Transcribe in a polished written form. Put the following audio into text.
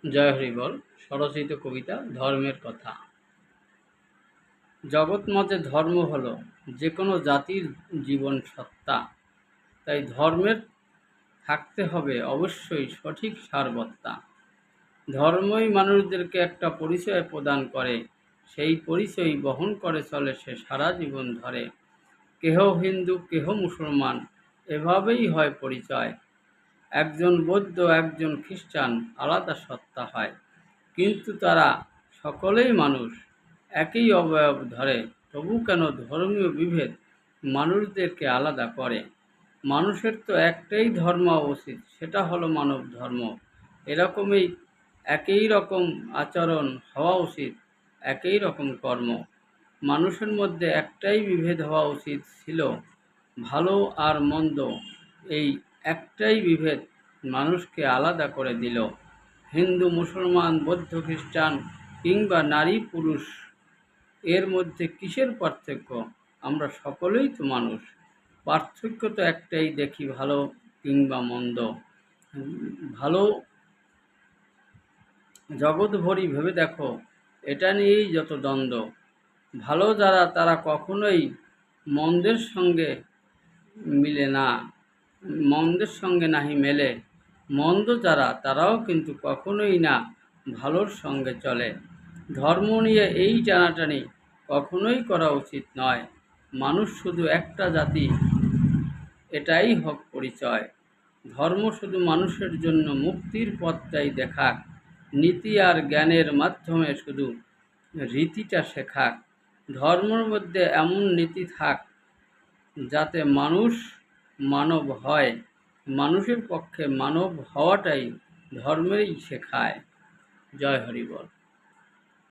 জয় হরি বল। স্বরচিত কবিতা ধর্মের কথা। জগৎমতে ধর্ম হলো যে কোনো জাতির জীবন সত্তা। তাই ধর্মের থাকতে হবে অবশ্যই সঠিক সারবত্তা। ধর্মই মানুষদেরকে একটা পরিচয় প্রদান করে, সেই পরিচয় বহন করে চলে সে সারা জীবন ধরে। কেহ হিন্দু কেহ মুসলমান, এভাবেই হয় পরিচয়। একজন বৌদ্ধ একজন খ্রিস্টান আলাদা সত্তা হয়, কিন্তু তারা সকলেই মানুষ, একই অবয়ব ধরে। তবু কেন ধর্মীয় বিভেদ মানুষদেরকে আলাদা করে? মানুষের তো একটাই ধর্ম উচিত, সেটা হলো মানব ধর্ম। এরকমই একই রকম আচরণ হওয়া উচিত, একই রকম কর্ম। মানুষের মধ্যে একটাই বিভেদ হওয়া উচিত ছিল, ভালো আর মন্দ। এই একটাই বিভেদ মানুষকে আলাদা করে দিল। হিন্দু মুসলমান বৌদ্ধ খ্রিস্টান কিংবা নারী পুরুষ, এর মধ্যে কিসের পার্থক্য? আমরা সকলেই তো মানুষ। পার্থক্য তো একটাই, দেখি ভালো কিংবা মন্দ। ভালো জগৎ ভরি ভেবে দেখো, এটা নিয়েই যত দ্বন্দ্ব। ভালো যারা তারা কখনোই মন্দের সঙ্গে মিলে না, মন্দের সঙ্গে নাহি মেলে। মন্দ যারা তারাও কিন্তু কখনোই না ভালোর সঙ্গে চলে। ধর্ম নিয়ে এই টানাটানি কখনোই করা উচিত নয়। মানুষ শুধু একটা জাতি, এটাই হোক পরিচয়। ধর্ম শুধু মানুষের জন্য মুক্তির পথটাই দেখাক, নীতি আর জ্ঞানের মাধ্যমে শুধু রীতিটা শেখাক। ধর্মের মধ্যে এমন নীতি থাক যাতে মানুষ মানব হয়, মানুষের পক্ষে মানব হওয়াটাই ধর্মেরই শেখায়। জয় হরি বল।